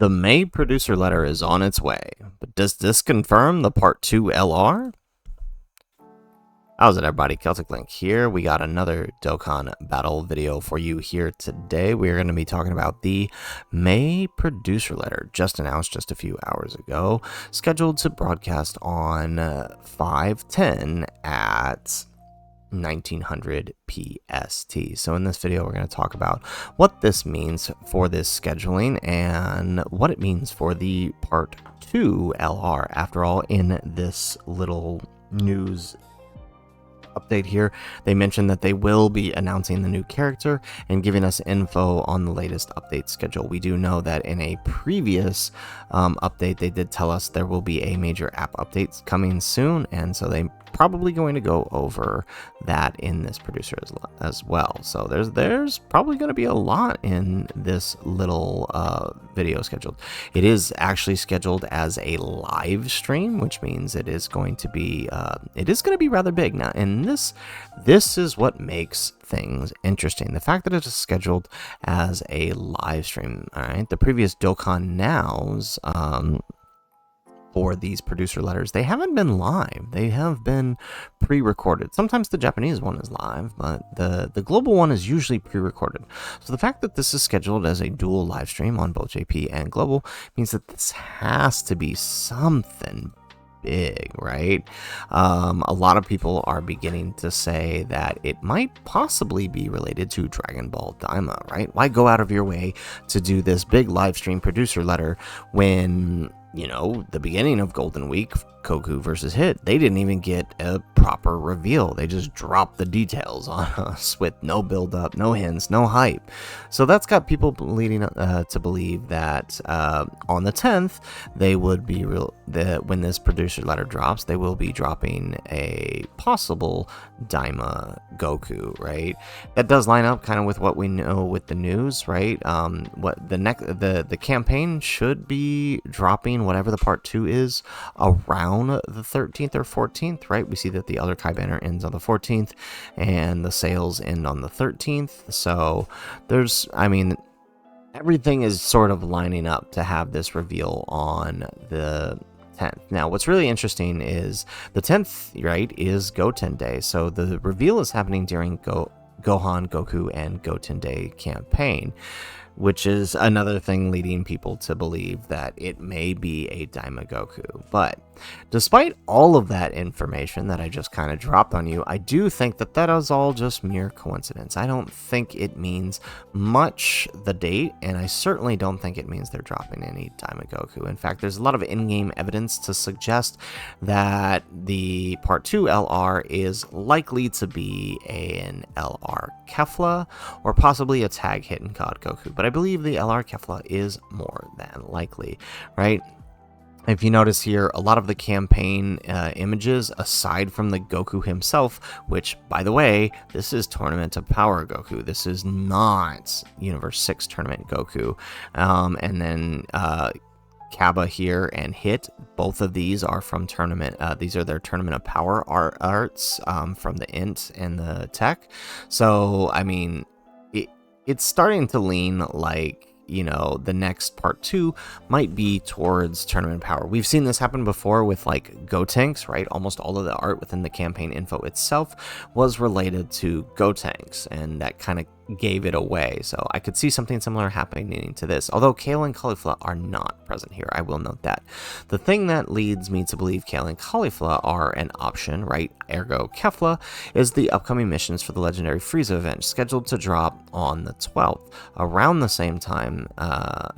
The May producer letter is on its way, but does this confirm the Part 2 LR? How's it, everybody? Celtic Link here. We got another Dokkan battle video for you here today. We're going to be talking about the May producer letter, just announced just a few hours ago, scheduled to broadcast on 5/10 at 1900 PST. So in this video, we're going to talk about what this means for this scheduling and what it means for the Part 2 LR. After all, in this little news update here, they mentioned that they will be announcing the new character and giving us info on the latest update schedule. We do know that in a previous update, they did tell us there will be a major app update coming soon, and so they probably going to go over that in this producer as well. So there's probably going to be a lot in this little video scheduled. It is actually scheduled as a live stream, which means it is going to be rather big now. And this is what makes things interesting. The fact that it is scheduled as a live stream. All right, the previous Dokkan Nows for these producer letters, they haven't been live. They have been pre-recorded. Sometimes the Japanese one is live, but the global one is usually pre-recorded. So the fact that this is scheduled as a dual live stream on both JP and global means that this has to be something big, right? A lot of people are beginning to say that it might possibly be related to Dragon Ball Daima, right? Why go out of your way to do this big live stream producer letter when, you know, the beginning of Golden Week, Goku versus Hit, they didn't even get a proper reveal. They just dropped the details on us with no build up, no hints, no hype. So that's got people leading to believe that on the 10th, they would be when this producer letter drops, they will be dropping a possible Daima Goku, right? That does line up kind of with what we know with the news, right? What the campaign should be dropping, whatever the part 2 is, around the 13th or 14th, right? We see that the other Kai banner ends on the 14th and the sales end on the 13th. So there's, I mean, everything is sort of lining up to have this reveal on the 10th. Now, what's really interesting is the 10th, right, is Goten Day. So the reveal is happening during Gohan, Goku, and Goten Day campaign, which is another thing leading people to believe that it may be a Daima Goku. But despite all of that information that I just kind of dropped on you, I do think that that is all just mere coincidence. I don't think it means much, the date, and I certainly don't think it means they're dropping any Daima Goku. In fact, there's a lot of in-game evidence to suggest that the Part 2 LR is likely to be an LR Kefla, or possibly a tag hit in God Goku. But I believe the LR Kefla is more than likely, right? If you notice here, a lot of the campaign images, aside from the Goku himself, which, by the way, this is Tournament of Power Goku. This is not Universe 6 Tournament Goku. And then Kaba here and Hit, both of these are from Tournament. These are their Tournament of Power arts from the Int and the Tech. So, I mean, it's starting to lean like, you know, the next part 2 might be towards Tournament Power. We've seen this happen before with like Gotenks, right? Almost all of the art within the campaign info itself was related to Gotenks, and that kind of gave it away. So I could see something similar happening to this, although Kale and Caulifla are not present here. I will note that. The thing that leads me to believe Kale and Caulifla are an option, right, ergo Kefla, is the upcoming missions for the Legendary Frieza event, scheduled to drop on the 12th, around the same time,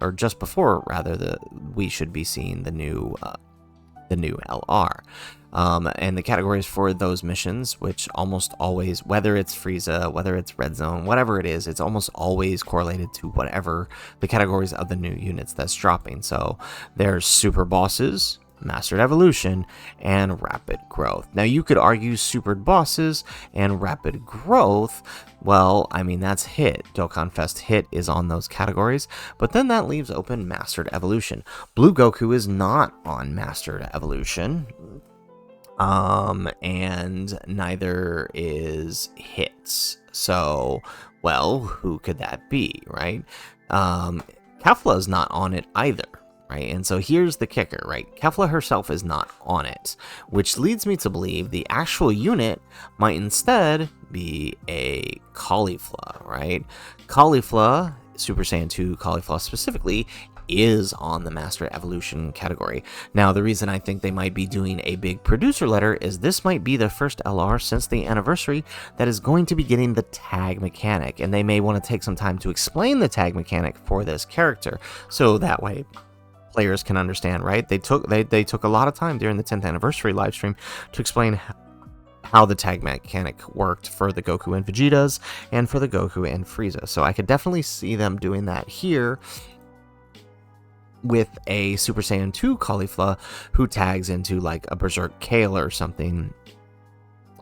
or just before rather, we should be seeing the new LR. And the categories for those missions, which almost always, whether it's Frieza, whether it's Red Zone, whatever it is, it's almost always correlated to whatever the categories of the new units that's dropping. So there's Super Bosses, Mastered Evolution, and Rapid Growth. Now, you could argue Supered Bosses and Rapid Growth, well, I mean, that's Hit. Dokkan Fest Hit is on those categories, but then that leaves open Mastered Evolution. Blue Goku is not on Mastered Evolution. And neither is Hits. So, well, who could that be, right? Kefla is not on it either, right? And so here's the kicker, right? Kefla herself is not on it, which leads me to believe the actual unit might instead be a Caulifla, right? Caulifla, Super Saiyan 2 Caulifla specifically, is on the Master Evolution category. Now, the reason I think they might be doing a big producer letter is this might be the first LR since the anniversary that is going to be getting the tag mechanic, and they may want to take some time to explain the tag mechanic for this character, so that way players can understand, right? They took a lot of time during the 10th anniversary live stream to explain how the tag mechanic worked for the Goku and Vegetas and for the Goku and Frieza. So I could definitely see them doing that here with a Super Saiyan 2 Caulifla who tags into like a Berserk Kale or something,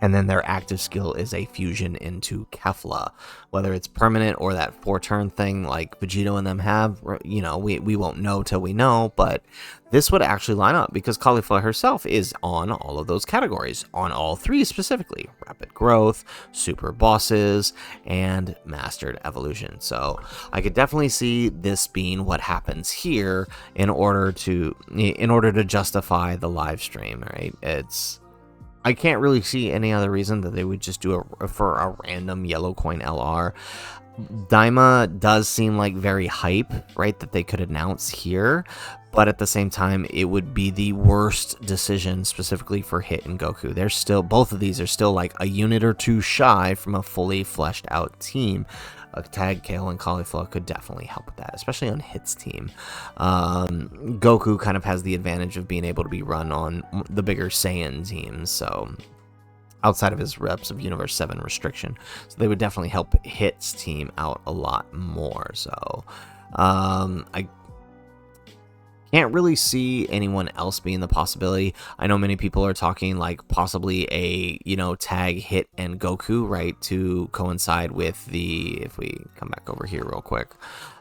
and then their active skill is a fusion into Kefla. Whether it's permanent or that 4-turn thing like Vegito and them have, you know, we won't know till we know, but this would actually line up because Caulifla herself is on all of those categories, on all 3 specifically: Rapid Growth, Super Bosses, and Mastered Evolution. So I could definitely see this being what happens here in order to justify the live stream, right? I can't really see any other reason that they would just do for a random yellow coin LR. Daima does seem like very hype, right, that they could announce here, but at the same time, it would be the worst decision specifically for Hit and Goku. They're still, both of these are still like a unit or 2 shy from a fully fleshed out team. A tag Kale and Caulifla could definitely help with that, especially on Hit's team. Goku kind of has the advantage of being able to be run on the bigger Saiyan teams, so outside of his reps of Universe 7 restriction. So they would definitely help Hit's team out a lot more. So I can't really see anyone else being the possibility. I know many people are talking like possibly a, you know, tag Hit and Goku, right, to coincide with the, if we come back over here real quick,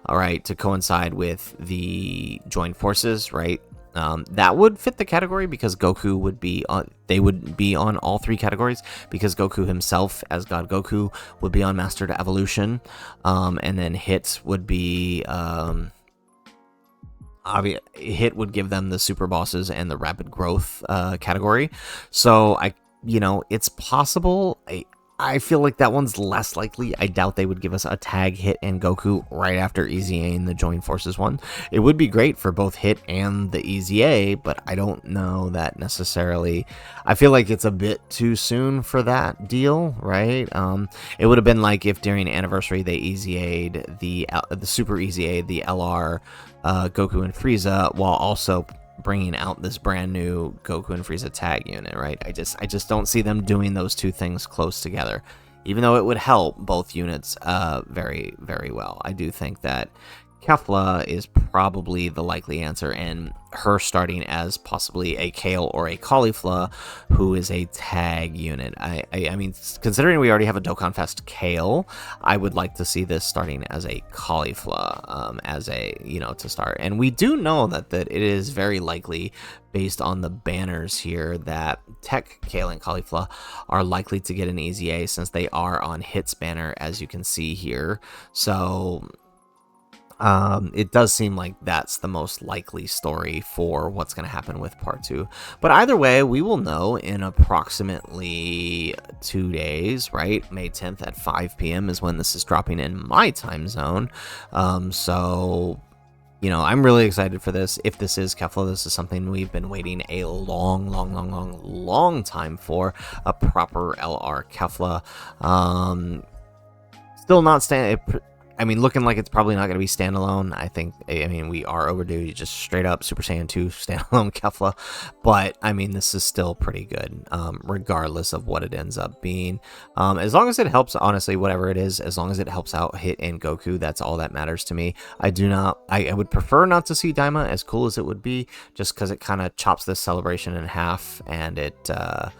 all right, to coincide with the joint forces, right? That would fit the category because Goku would be on, they would be on all 3 categories because Goku himself as God Goku would be on Mastered Evolution, and then Hit would be, Hit would give them the Super Bosses and the Rapid Growth category. So you know, it's possible. I feel like that one's less likely. I doubt they would give us a tag Hit and Goku right after EZA and the Joint Forces one. It would be great for both Hit and the EZA, but I don't know that necessarily. I feel like it's a bit too soon for that deal, right? It would have been like if during Anniversary they EZA'd the Super EZA, the LR, Goku and Frieza, while also bringing out this brand new Goku and Frieza tag unit, right? I just don't see them doing those 2 things close together, even though it would help both units very, very well. I do think that Kefla is probably the likely answer, and her starting as possibly a Kale or a Caulifla, who is a tag unit. I mean, considering we already have a Dokkan Fest Kale, I would like to see this starting as a Caulifla, as a, you know, to start. And we do know that it is very likely, based on the banners here, that Tech Kale and Caulifla are likely to get an EZA since they are on Hit's banner, as you can see here. So it does seem like that's the most likely story for what's going to happen with part 2. But either way, we will know in approximately 2 days, right? May 10th at 5 p.m. is when this is dropping in my time zone. So, you know, I'm really excited for this. If this is Kefla, this is something we've been waiting a long time for, a proper LR Kefla. Still not I mean, looking like it's probably not going to be standalone. I mean, we are overdue just straight up Super Saiyan 2 standalone Kefla. But, I mean, this is still pretty good, regardless of what it ends up being. As long as it helps, honestly, whatever it is, as long as it helps out Hit and Goku, that's all that matters to me. I would prefer not to see Daima, as cool as it would be, just because it kind of chops this celebration in half. And it, I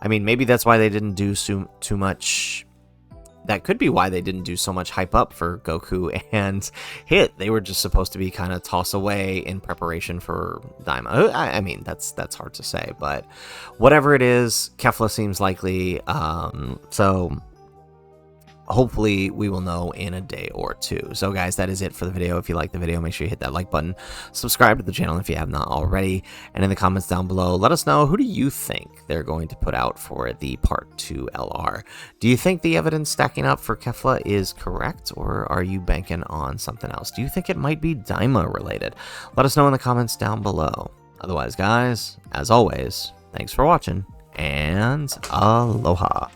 mean, maybe that's why they didn't do too much. That could be why they didn't do so much hype up for Goku and Hit. They were just supposed to be kind of tossed away in preparation for Daima. I mean, that's hard to say, but whatever it is, Kefla seems likely. So hopefully we will know in a day or two. So guys, that is it for the video. If you like the video, make sure you hit that like button, subscribe to the channel if you have not already, and in the comments down below, let us know, who do you think they're going to put out for the Part 2 LR? Do you think the evidence stacking up for Kefla is correct, or are you banking on something else? Do you think it might be Daima related? Let us know in the comments down below. Otherwise, guys, as always, thanks for watching, and aloha.